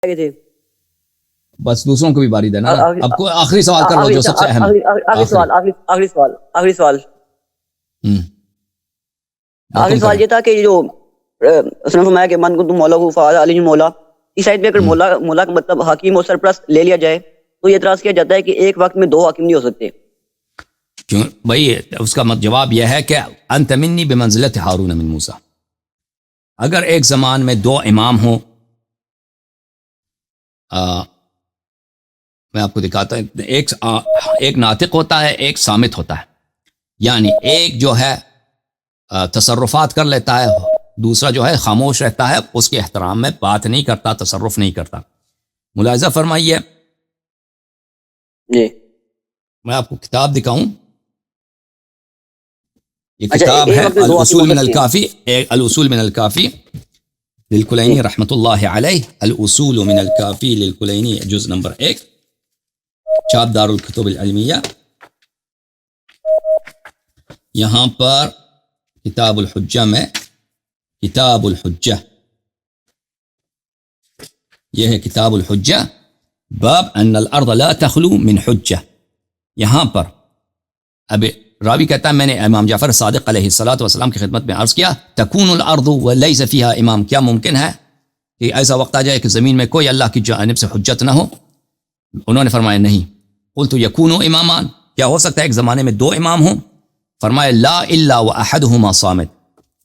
گئے تھے. بس دوسروں کو بھی باری دینا نا. اب کو آخری سوال کر لو جو سب سے اہم. آخری سوال یہ تھا کہ جو اس نے فرمایا کہ من کنتم مولا فہذا علی مولا، اس آیت میں اگر مولا کا مطلب حاکم اور سرپرست لے لیا جائے تو یہ اعتراض کیا جاتا ہے کہ ایک وقت میں دو حاکم نہیں ہو سکتے. کیوں بھائی؟ اس کا جواب یہ ہے کہ انت منی بمنزلت ہارون من موسیٰ. اگر ایک زمان میں دو امام ہوں، میں آپ کو دکھاتا ہوں، ایک ناطق ہوتا ہے، ایک صامت ہوتا ہے. یعنی ایک جو ہے تصرفات کر لیتا ہے، دوسرا جو ہے خاموش رہتا ہے، اس کے احترام میں بات نہیں کرتا، تصرف نہیں کرتا. ملاحظہ فرمائیے، جی میں آپ کو کتاب دکھاؤں. یہ کتاب ہے الاصول من الکافی، الاصول من الکافی للکلینی رحمۃ اللہ علیہ. الاصول من الکافی للکلینی جز نمبر 1، چاپ دار الکتب العلمیہ. یہاں پر کتاب الحجہ میں، کتاب الحجہ، یہ ہے کتاب الحجہ، باب ان الارض لا تخلو من حجہ. یہاں پر اب راوی کہتا ہے میں نے امام جعفر صادق علیہ السلام کی خدمت میں عرض کیا تکون الارض ولیس فیہا امام، کیا ممکن ہے کہ ایسا وقت آ جائے کہ زمین میں کوئی اللہ کی جانب سے حجت نہ ہو؟ انہوں نے فرمایا نہیں. قلت یکون امامان، کیا ہو سکتا ہے ایک زمانے میں دو امام ہوں؟ فرمایا لا الا واحدہما صامت،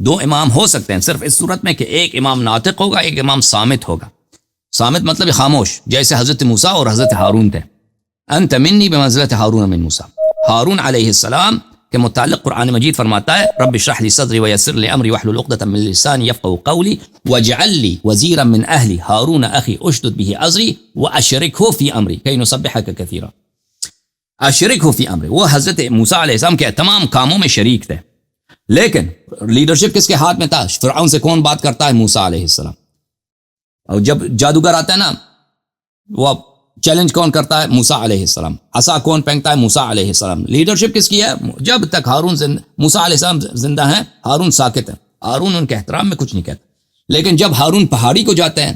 دو امام ہو سکتے ہیں صرف اس صورت میں کہ ایک امام ناطق ہوگا، ایک امام صامت ہوگا. صامت مطلب خاموش، جیسے حضرت موسیٰ اور حضرت ہارون تھے. انت منی بمنزلت ہارون من موسیٰ. ہارون علیہ السلام کے متعلق قرآن مجید فرماتا ہے رب اشرح لی صدری ویسر لی امری واحلل عقدۃ من لسانی یفقهوا قولی واجعل لی وزیرا من اہلی ہارون اخی اشدد به ازری واشرکہ فی امری کی نسبحک کثیرا. اشرکہ فی امری، وہ حضرت موسیٰ علیہ السلام کے تمام کاموں میں شریک تھے، لیکن لیڈرشپ کس کے ہاتھ میں تھا؟ فرعون سے کون بات کرتا ہے؟ موسیٰ علیہ السلام. اور جب جادوگر آتا ہے نا، وہ چیلنج کون کرتا ہے؟ موسیٰ علیہ السلام. عصا کون پھینکتا ہے؟ موسیٰ علیہ السلام. لیڈرشپ کس کی ہے؟ جب تک ہارون موسیٰ علیہ السلام زندہ ہیں، ہارون ساکت ہے، ہارون ان کے احترام میں کچھ نہیں کہتا. لیکن جب ہارون پہاڑی کو جاتے ہیں،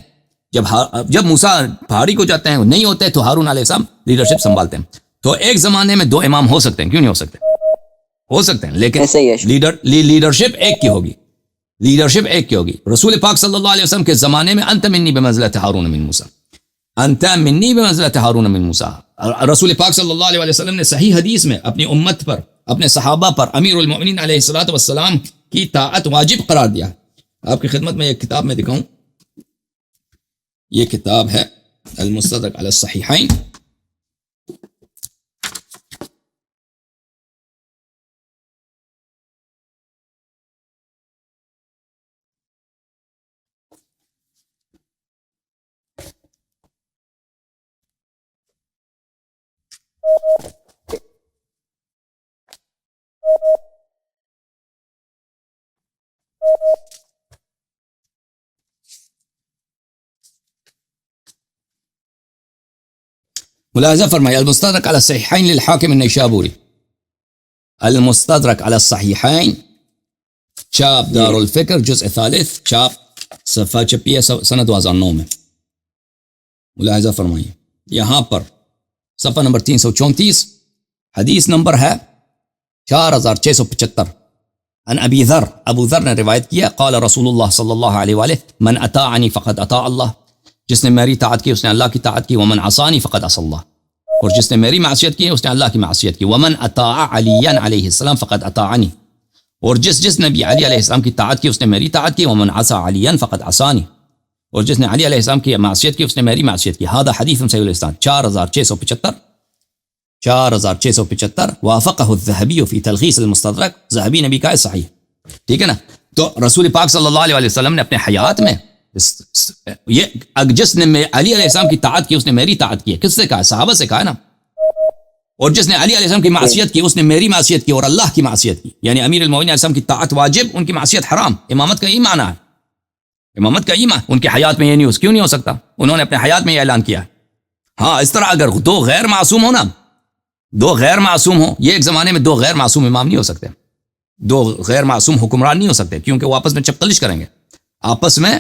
جب موسیٰ پہاڑی کو جاتے ہیں نہیں ہوتے تو ہارون علیہ السلام لیڈرشپ سنبھالتے ہیں. تو ایک زمانے میں دو امام ہو سکتے ہیں، کیوں نہیں ہو سکتے؟ ہو سکتے ہیں، لیکن لیڈرشپ ایک کی ہوگی، لیڈرشپ ایک کی ہوگی. رسول پاک صلی اللہ علیہ وسلم کے زمانے میں انت منی بمنزلت ہارون من موسیٰ، انت منی بمنزلت ہارون من موسیٰ. رسول پاک صلی اللہ علیہ وسلم نے صحیح حدیث میں اپنی امت پر، اپنے صحابہ پر امیر المؤمنین علیہ الصلوۃ والسلام کی طاعت واجب قرار دیا. آپ کی خدمت میں ایک کتاب میں دکھاؤں، یہ کتاب ہے المستدرک علی الصحیحین. ملاحظہ فرمائے المستدرک علی الصحیحین للحاکم النیشابوری، المستدرک علی الصحیحین، چاپ دار الفکر، جزء ثالث، چاپ صفحہ چھپی ہے سنہ 2009 میں. ملاحظہ فرمائیے یہاں پر صفحہ نمبر 334، حدیث نمبر ہے 4675. ان ابی ذر، ابو ذر نے روایت کیا قال رسول اللہ صلی اللہ علیہ وآلہ من اطاعنی فقد اطاع اللہ، جس نے میری طاعت کی اس نے اللہ کی طاعت کی. ومن عصانی فقد عصى اللہ، اور جس نے میری معصیت کی اس نے اللہ کی معصیت کی. ومن اطاع علیٰ علیہ السلام فقد اطاعنی، اور جس نے بھی علی علیہ السلام کی طاعت کی اس نے میری طاعت کی. ومن عصى علیٰ فقد عصانی، اور جس نے علی علیہ السلام کی معصیت کی اس نے میری معصیت کی. هذا حدیث صحیح الاسناد 4675. وافقہ الذہبی فی تلخیص المستدرک، ذہبی نے بھی کہا صحیح. ٹھیک ہے نا؟ تو رسول پاک صلی اللہ علیہ وسلم نے اپنے حیات میں یہ جس نے علی علیہ السلام کی طاعت کی اس نے میری طاعت کی. کس سے کہا؟ صحابہ سے کہا نا. اور جس نے علی علیہ السلام کی معصیت کی اس نے میری معصیت کی اور اللہ کی معصیت کی. یعنی امیر المومنین علیہ السلام کی طاعت واجب، ان کی معصیت حرام. امامت کا یہ معنی ہے، امامت کا ایمان. ان کے حیات میں یہ نہیں کیوں نہیں ہو سکتا؟ انہوں نے اپنے حیات میں یہ اعلان کیا. ہاں اس طرح اگر دو غیر معصوم ہو نا، دو غیر معصوم ہو، یہ ایک زمانے میں دو غیر معصوم امام نہیں ہو سکتے، دو غیر معصوم حکمران نہیں ہو سکتے، کیونکہ وہ آپس میں چپقلش کریں گے، آپس میں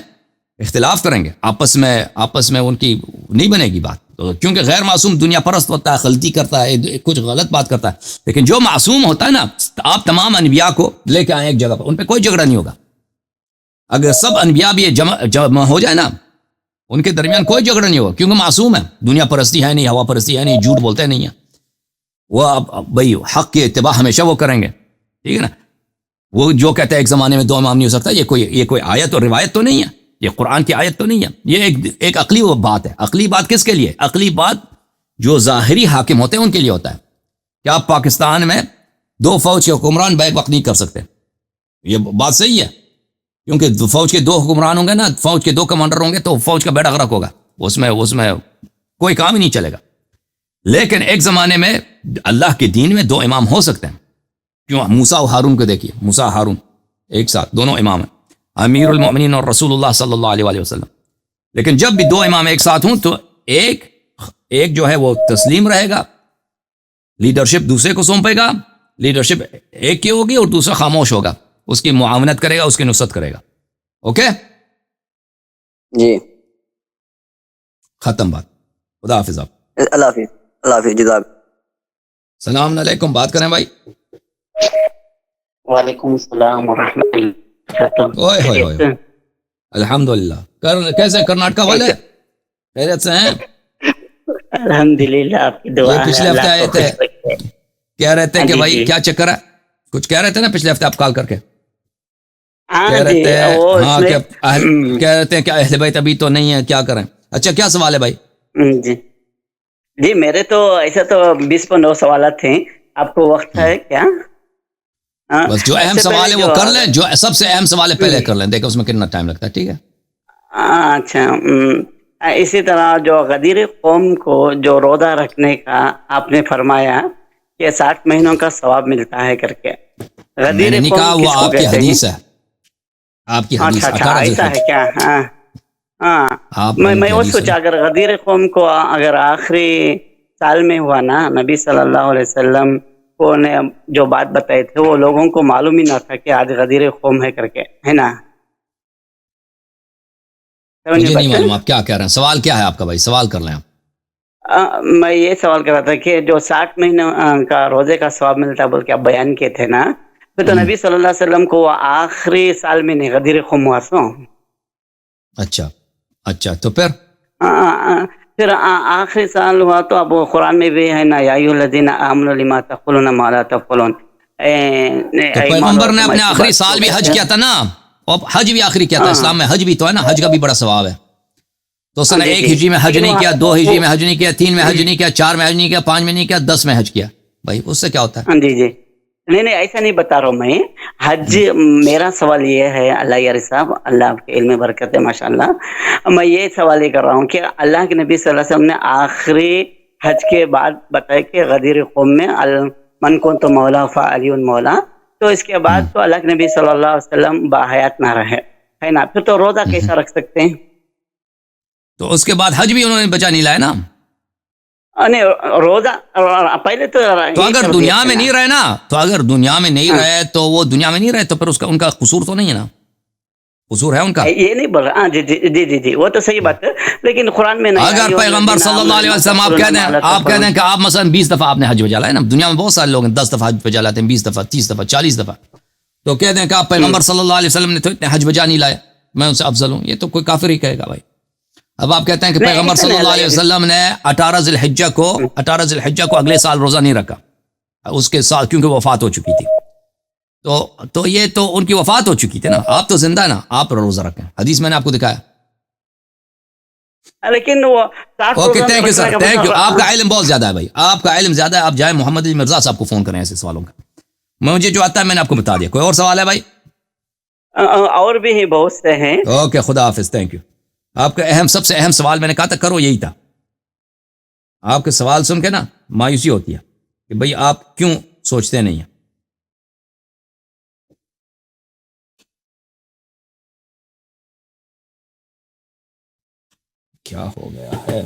اختلاف کریں گے آپس میں ان کی نہیں بنے گی بات، تو کیونکہ غیر معصوم دنیا پرست ہوتا ہے، غلطی کرتا ہے، کچھ غلط بات کرتا ہے، لیکن جو معصوم ہوتا ہے نا، آپ تمام انبیاء کو لے کے آئیں ایک جگہ پر، ان پہ کوئی جھگڑا نہیں ہوگا. اگر سب انبیاء بھی جمع ہو جائے نا، ان کے درمیان کوئی جھگڑا نہیں ہوگا، کیونکہ معصوم ہے، دنیا پرستی ہے نہیں، ہوا پرستی ہے نہیں، جھوٹ بولتے نہیں ہیں، وہ بھائی حق کی اتباع ہمیشہ وہ کریں گے. ٹھیک ہے نا. وہ جو کہتے ہیں ایک زمانے میں 2 امام نہیں ہو سکتا، یہ کوئی آیت اور روایت تو نہیں ہے، یہ قرآن کی آیت تو نہیں ہے، یہ ایک عقلی بات ہے. عقلی بات کس کے لیے؟ عقلی بات جو ظاہری حاکم ہوتے ہیں ان کے لیے ہوتا ہے کہ آپ پاکستان میں 2 فوج کے حکمران بیک وقت نہیں کر سکتے. یہ بات صحیح ہے، کیونکہ فوج کے 2 حکمران ہوں گے نا، فوج کے 2 کمانڈر ہوں گے تو فوج کا بیڑا غرق ہوگا، اس میں کوئی کام ہی نہیں چلے گا. لیکن ایک زمانے میں اللہ کے دین میں 2 امام ہو سکتے ہیں. کیوں؟ موسیٰ و ہارون کو دیکھیے، موسیٰ ہارون ایک ساتھ، دونوں امام ہیں، امیر المؤمنین اور رسول اللہ صلی اللہ علیہ وآلہ وسلم. لیکن جب بھی 2 امام ایک ساتھ ہوں تو ایک جو ہے وہ تسلیم رہے گا، لیڈرشپ دوسرے کو سونپے گا، لیڈرشپ ایک کی ہوگی اور دوسرا خاموش ہوگا، اس کی معاونت کرے گا، اس کی نصرت کرے گا. اوکے جی، ختم بات. خدا حافظ. آپ اللہ حافظ. اللہ حافظ. جزاک. السلام علیکم. بات کریں بھائی. وعلیکم السلام ورحمۃ اللہ اوئے ہوئے ہوئے، وبرکاتہ. الحمدللہ. کیسے کرناٹکا والے خیریت سے ہیں؟ الحمدللہ آپ کی دعا یہ ہے، پچھلے ہفتے اللہ آئے کو تھے، خوش رکھے. کہہ رہے تھے کہ جی بھائی جی کیا چکر ہے، کچھ کہہ رہے تھے نا پچھلے ہفتے آپ کال کر کے، ہاں کہہ رہے جی، تھے وہ اس ہاں میں کہ کہہ رہے تھے کہ اہل بیت ابھی تو نہیں ہے، کیا کریں. اچھا کیا سوال ہے بھائی؟ جی جی، میرے تو ایسا تو 20-15 سوالات تھے. آپ کو وقت ہے کیا؟ بس جو سب اہم سے سوال پہلے ہے وہ جو کر لیں، جو سب سے اہم سوال ہے پہلے کر لیں، دیکھیں اس میں کتنا ٹائم لگتا ہے. ٹھیک ہے. اچھا، اسی طرح جو غدیر قوم کو جو روزہ رکھنے کا آپ نے فرمایا کہ 60 مہینوں کا ثواب ملتا ہے کر کے، میں غدیر نے نہیں کہا، قوم وہ کس کو آپ کی کہتے ہیں؟ حدیث ہے، آپ کی حدیث اچھا اچھا، 18 ذی ایسا ہے الحجہ. کیا؟ ہاں ہاں. آپ میں کی وہ حدیث ہے نا. سوچا اگر غدیر قوم کو اگر آخری سال میں ہوا نا، نبی صلی اللہ علیہ وسلم کو نے جو بات بتائی تھے وہ لوگوں کو معلوم ہی نہ تھا کہ آج غدیر قوم ہے کر کے، ہے نا؟ سمجھ مجھے نہیں بات. معلوم آپ کیا کہہ رہے ہیں، سوال کیا ہے آپ کا بھائی، سوال کر لیں آپ. میں یہ سوال کر رہا تھا کہ جو 60 مہینوں کا روزے کا ثواب ملتا ہے بول کے آپ بیان کیے تھے نا، پھر تو نبی صلی اللہ علیہ وسلم کو وہ آخری سال میں نہیں غدیر قوم ہوا سو. اچھا تو پھر پھر آخری سال ہوا تو اب قرآن میں بھی ہے نا، یا ایھا الذین آمنوا لما تقولون ما لا تفعلون. تو پیغمبر نے اپنے آخری سال بھی حج کیا تھا نا، اور حج بھی آخری کیا تھا، اسلام میں حج بھی تو ہے نا، حج کا بھی بڑا ثواب ہے. تو اس نے 1 ہجری میں حج نہیں کیا، 2 ہجری میں حج نہیں کیا، 3 میں حج نہیں کیا، 4 میں حج نہیں کیا، 5 میں نہیں کیا، 10 میں حج کیا. بھائی اس سے کیا ہوتا ہے؟ جی جی، نہیں ایسا نہیں بتا رہا ہوں میں. حج میرا سوال یہ ہے، اللہ یاری صاحب، اللہ آپ کے علم میں برکت ہے ماشاء اللہ. میں یہ سوال یہ کر رہا ہوں کہ اللہ کے نبی صلی اللہ علیہ وسلم نے آخری حج کے بعد بتایا کہ غدیر قوم میں من کنت مولا فعلی مولا، تو اس کے بعد تو اللہ کے نبی صلی اللہ علیہ وسلم باحیات نہ رہے، ہے نا؟ پھر تو روزہ کیسا رکھ سکتے ہیں؟ تو اس کے بعد حج بھی انہوں نے بچا نہیں لایا نا. نہیں، روزہ پہلے تو اگر دنیا میں نہیں رہے نا، تو اگر دنیا میں نہیں رہے تو وہ دنیا میں نہیں رہے تو پھر ان کا قصور تو نہیں ہے نا، قصور ہے ان کا. یہ نہیں بول رہا. جی جی جی جی جی، وہ تو صحیح بات ہے، لیکن قرآن میں نہیں. اگر پیغمبر صلی اللہ علیہ وسلم آپ کہہ دیں کہ آپ مثلا 20 دفعہ آپ نے حج بجا لایا نا، دنیا میں بہت سارے لوگ ہیں 10 دفعہ حج بجا لاتے ہیں، 20 دفعہ، 30 دفعہ، 40 دفعہ، تو کہہ دیں کہ آپ پیغمبر صلی اللہ علیہ وسلم نے تو اتنے حج بجا نہیں لائے، میں ان سے افضل ہوں، یہ تو کوئی کافر ہی کہے گا بھائی. اب آپ کہتے ہیں کہ پیغمبر صلی اللہ علیہ وسلم نے 18 ذی الحجہ کو اگلے سال روزہ نہیں رکھا، اس کے ساتھ کیونکہ وفات ہو چکی تھی، تو یہ تو ان کی وفات ہو چکی تھی نا، آپ تو زندہ ہے نا، آپ روزہ رکھیں، حدیث میں نے آپ کو دکھایا. لیکن وہ okay, thank you sir, thank you. آپ کا علم بہت زیادہ ہے بھائی، آپ کا علم زیادہ ہے. آپ جائیں محمد علی مرزا صاحب کو فون کریں ایسے سوالوں کا، مجھے جو آتا ہے میں نے آپ کو بتا دیا. کوئی اور سوال ہے بھائی؟ اور بھی ہیں، بہت سے ہیں. اوکے، خدا حافظ، تھینک یو. آپ کا سب سے اہم سوال میں نے کہا تھا کرو، یہی تھا. آپ کے سوال سن کے نا مایوسی ہوتی ہے کہ بھئی آپ کیوں سوچتے نہیں ہیں. کیا ہو گیا ہے؟